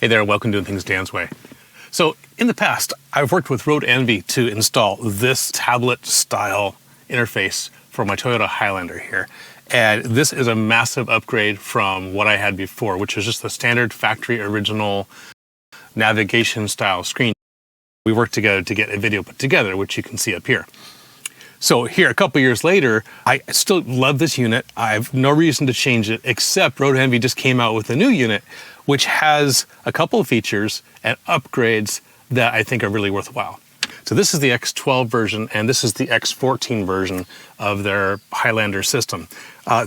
Hey there, welcome to Doing Things Dan's Way. So in the past, I've worked with Roadanvi to install this tablet style interface for my Toyota Highlander here. And this is a massive upgrade from what I had before, which is just the standard factory original navigation style screen. We worked together to get a video put together, which you can see up here. So here, a couple years later, I still love this unit. I have no reason to change it, except Roadanvi just came out with a new unit, which has a couple of features and upgrades that I think are really worthwhile. So this is the X12 version, and this is the X14 version of their Highlander system.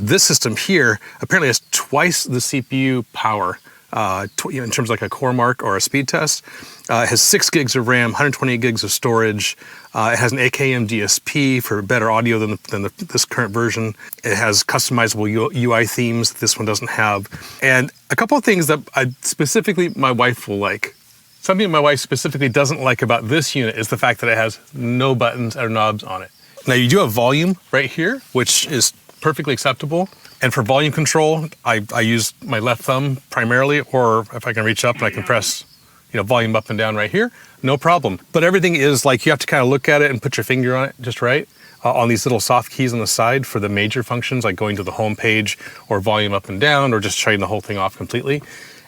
This system here apparently has twice the CPU power in terms of like a core mark or a speed test. It has 6 gigs of RAM, 128 gigs of storage. It has an AKM DSP for better audio than this current version. It has customizable UI themes that this one doesn't have. And a couple of things that specifically my wife will like. Something my wife specifically doesn't like about this unit is the fact that it has no buttons or knobs on it. Now you do have volume right here, which is perfectly acceptable. And for volume control, I use my left thumb primarily, or if I can reach up and I can press volume up and down right here, no problem. But everything is like, you have to kind of look at it and put your finger on it just right, on these little soft keys on the side for the major functions, like going to the home page or volume up and down, or just shutting the whole thing off completely.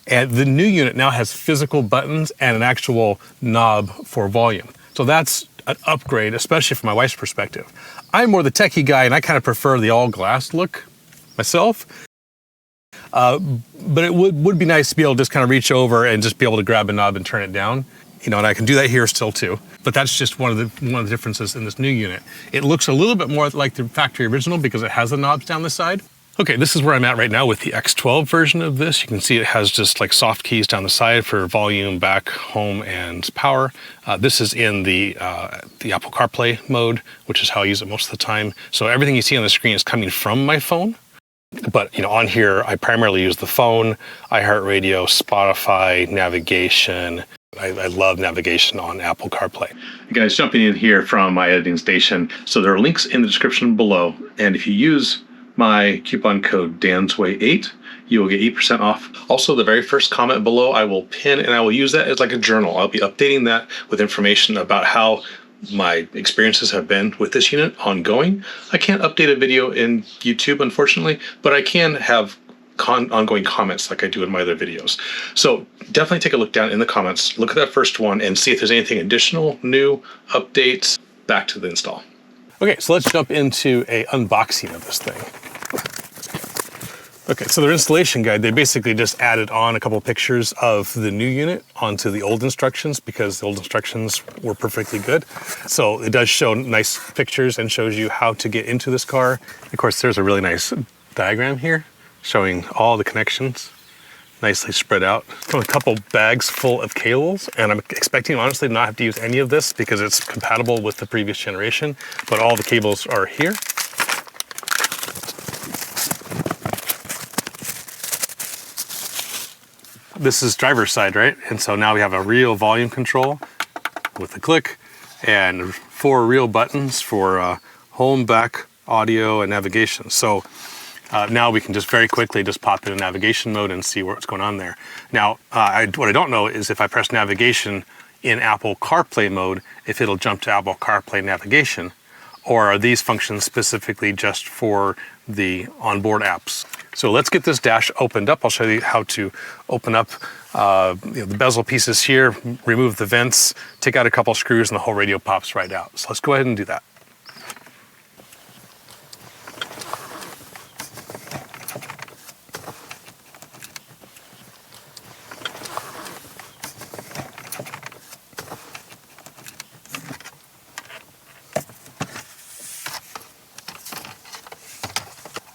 And the new unit now has physical buttons and an actual knob for volume. So that's an upgrade, especially from my wife's perspective. I'm more the techie guy, and I kind of prefer the all glass look myself. But it would be nice to be able to just kind of reach over and just be able to grab a knob and turn it down. And I can do that here still too. But that's just one of the differences in this new unit. It looks a little bit more like the factory original because it has the knobs down the side. Okay, this is where I'm at right now with the X12 version of this. You can see it has just like soft keys down the side for volume, back, home, and power. This is in the Apple Carplay mode, which is how I use it most of the time. So everything you see on the screen is coming from my phone. But on here, I primarily use the phone, iHeartRadio, Spotify, navigation. I love navigation on Apple CarPlay. You guys, jumping in here from my editing station. So there are links in the description below. And if you use my coupon code DANSWAY8, you will get 8% off. Also, the very first comment below, I will pin, and I will use that as like a journal. I'll be updating that with information about how my experiences have been with this unit ongoing. I can't update a video in YouTube, unfortunately, but I can have ongoing comments like I do in my other videos. So definitely take a look down in the comments, look at that first one, and see if there's anything additional, new, updates, back to the install. Okay, so let's jump into an unboxing of this thing. Okay, so their installation guide, they basically just added on a couple of pictures of the new unit onto the old instructions because the old instructions were perfectly good. So it does show nice pictures and shows you how to get into this car. Of course, there's a really nice diagram here showing all the connections nicely spread out. Got a couple bags full of cables, and I'm expecting honestly to not have to use any of this because it's compatible with the previous generation, but all the cables are here. This is driver's side, right? And so now we have a real volume control with a click and 4 real buttons for home, back, audio, and navigation. So now we can just very quickly just pop in navigation mode and see what's going on there. Now, what I don't know is if I press navigation in Apple CarPlay mode, if it'll jump to Apple CarPlay navigation, or are these functions specifically just for the onboard apps? So let's get this dash opened up. I'll show you how to open up the bezel pieces here, remove the vents, take out a couple screws, and the whole radio pops right out. So let's go ahead and do that.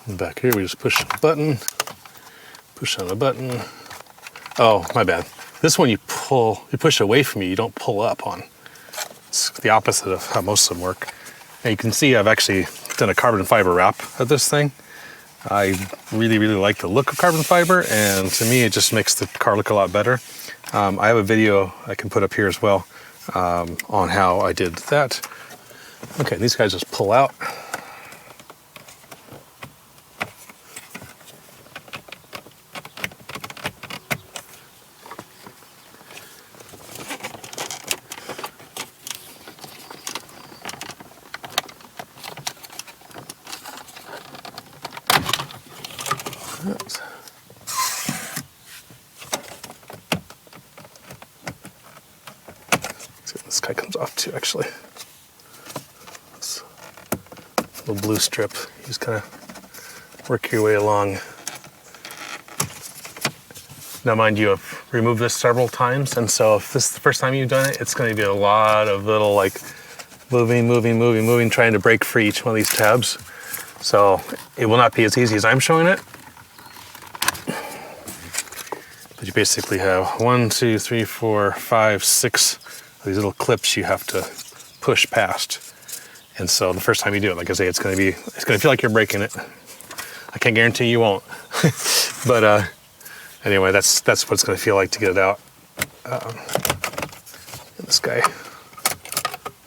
Back here, we just push a button, push on a button. Oh, my bad. This one you push away from you don't pull up on. It's the opposite of how most of them work. And you can see I've actually done a carbon fiber wrap of this thing. I really, really like the look of carbon fiber, and to me, it just makes the car look a lot better. I have a video I can put up here as well on how I did that. Okay, these guys just pull out. This guy comes off too, actually. This little blue strip. You just kind of work your way along. Now, mind you, I've removed this several times, and so if this is the first time you've done it, it's going to be a lot of little like moving, trying to break free each one of these tabs. So it will not be as easy as I'm showing it. But you basically have 1, 2, 3, 4, 5, 6 of these little clips you have to push past. And so the first time you do it, like I say, it's going to feel like you're breaking it. I can't guarantee you won't, but anyway, that's what it's going to feel like to get it out. And this guy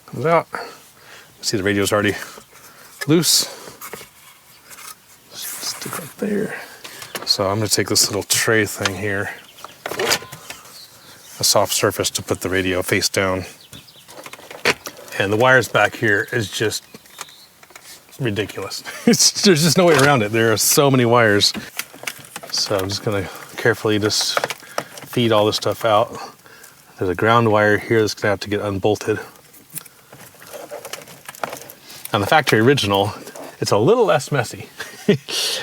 comes out. See, the radio's already loose. Stick right there. So I'm going to take this little tray thing here, a soft surface to put the radio face down. And the wires back here is just ridiculous. There's just no way around it. There are so many wires. So I'm just going to carefully just feed all this stuff out. There's a ground wire here that's going to have to get unbolted. On the factory original, it's a little less messy.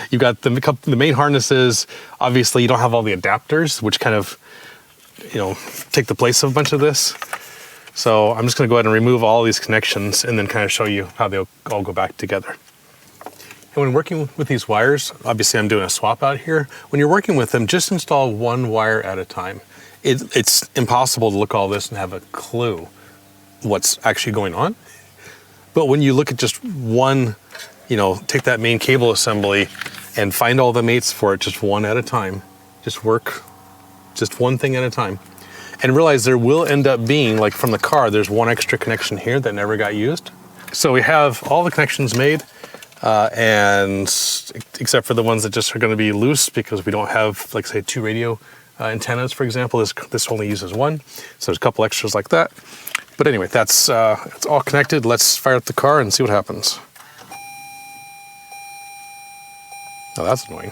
You've got the main harnesses. Obviously, you don't have all the adapters, which kind of, take the place of a bunch of this. So I'm just going to go ahead and remove all these connections and then kind of show you how they'll all go back together. And when working with these wires, obviously I'm doing a swap out here. When you're working with them, just install one wire at a time. It's impossible to look at all this and have a clue what's actually going on. But when you look at just one, take that main cable assembly and find all the mates for it just one at a time. Just work just one thing at a time. And realize there will end up being, like from the car, there's one extra connection here that never got used. So we have all the connections made, and except for the ones that just are going to be loose because we don't have, like say, 2 radio antennas, for example. This only uses 1. So there's a couple extras like that. But anyway, it's all connected. Let's fire up the car and see what happens. Oh, that's annoying.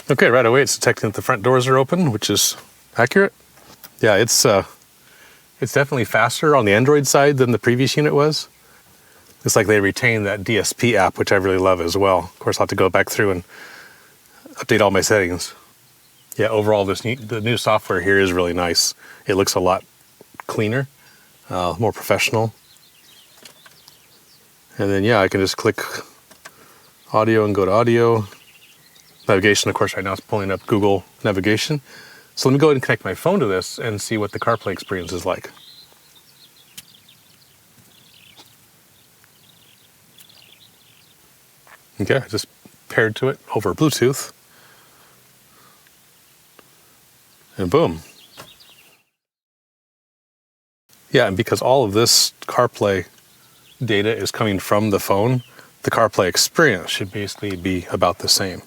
Okay, right away it's detecting that the front doors are open, which is accurate. Yeah, it's definitely faster on the Android side than the previous unit was. It's like they retained that DSP app, which I really love as well. Of course, I'll have to go back through and update all my settings. Yeah, overall, the new software here is really nice. It looks a lot cleaner, more professional. And then, yeah, I can just click audio and go to audio. Navigation, of course, right now is pulling up Google Navigation. So let me go ahead and connect my phone to this and see what the CarPlay experience is like. Okay, I just paired to it over Bluetooth. And boom. Yeah, and because all of this CarPlay data is coming from the phone, the CarPlay experience should basically be about the same.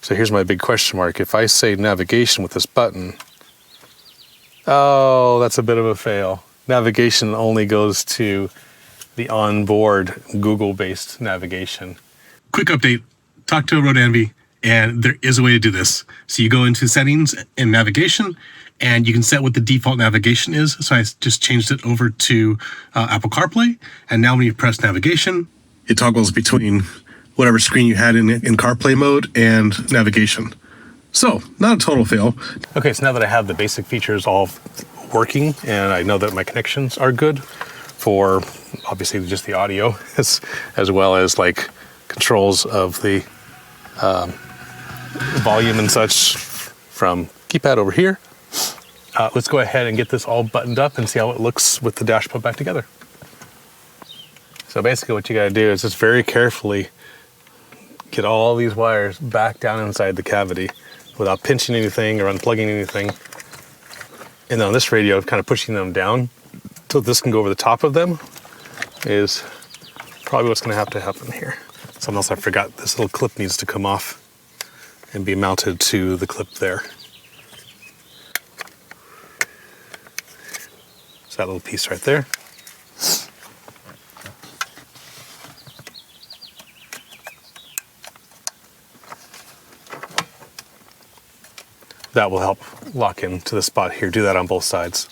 So here's my big question mark. If I say navigation with this button, oh, that's a bit of a fail. Navigation only goes to the onboard Google-based navigation. Quick update, talk to Roadanvi, and there is a way to do this. So you go into settings in navigation, and you can set what the default navigation is. So I just changed it over to Apple CarPlay, and now when you press navigation, it toggles between whatever screen you had in CarPlay mode and navigation. So, not a total fail. Okay, so now that I have the basic features all working, and I know that my connections are good for obviously just the audio, as well as like controls of the volume and such from keypad over here. Let's go ahead and get this all buttoned up and see how it looks with the dash put back together. So basically what you gotta do is just very carefully get all these wires back down inside the cavity without pinching anything or unplugging anything. And then on this radio, kind of pushing them down so this can go over the top of them is probably what's gonna have to happen here. Something else I forgot, this little clip needs to come off and be mounted to the clip there. So that little piece right there. that will help lock into the spot here. Do that on both sides.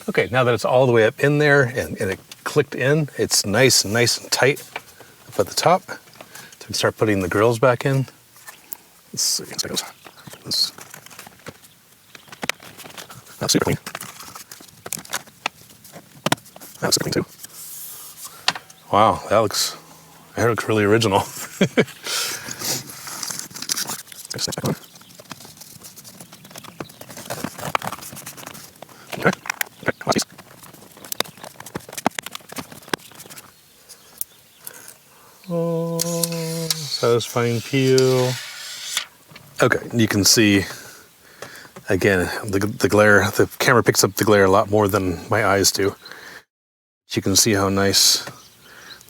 Okay, now that it's all the way up in there and it clicked in, it's nice and tight up at the top. So we can start putting the grills back in. Let's see, that's super clean. That's super clean too. Wow, that looks really original. Okay. Oh, satisfying peel. Okay, you can see, again, the glare, the camera picks up the glare a lot more than my eyes do. You can see how nice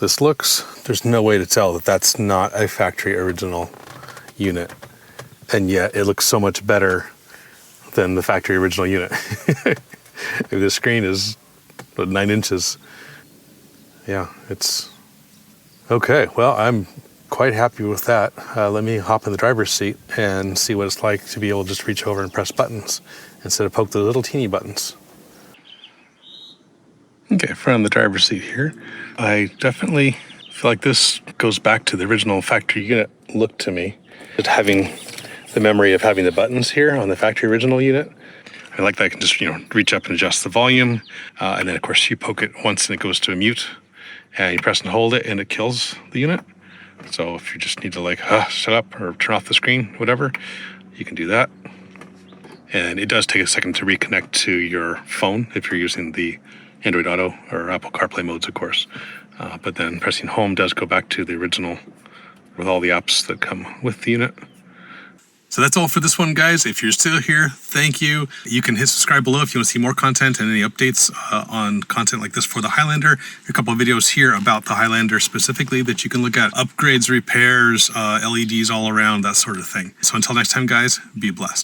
this looks. There's no way to tell that that's not a factory original unit. And yet it looks so much better than the factory original unit. The screen is 9 inches. Yeah, it's okay. Well, I'm quite happy with that. Let me hop in the driver's seat and see what it's like to be able to just reach over and press buttons instead of poke the little teeny buttons. Okay, front of the driver's seat here. I definitely feel like this goes back to the original factory unit look to me. Just having the memory of having the buttons here on the factory original unit. I like that I can just, reach up and adjust the volume. And then of course you poke it once and it goes to a mute. And you press and hold it and it kills the unit. So if you just need to shut up or turn off the screen, whatever, you can do that. And it does take a second to reconnect to your phone if you're using the Android Auto or Apple CarPlay modes, of course. But then pressing home does go back to the original with all the apps that come with the unit. So that's all for this one, guys. If you're still here, thank you. You can hit subscribe below if you want to see more content and any updates on content like this for the Highlander. A couple of videos here about the Highlander specifically that you can look at. Upgrades, repairs, LEDs all around, that sort of thing. So until next time, guys, be blessed.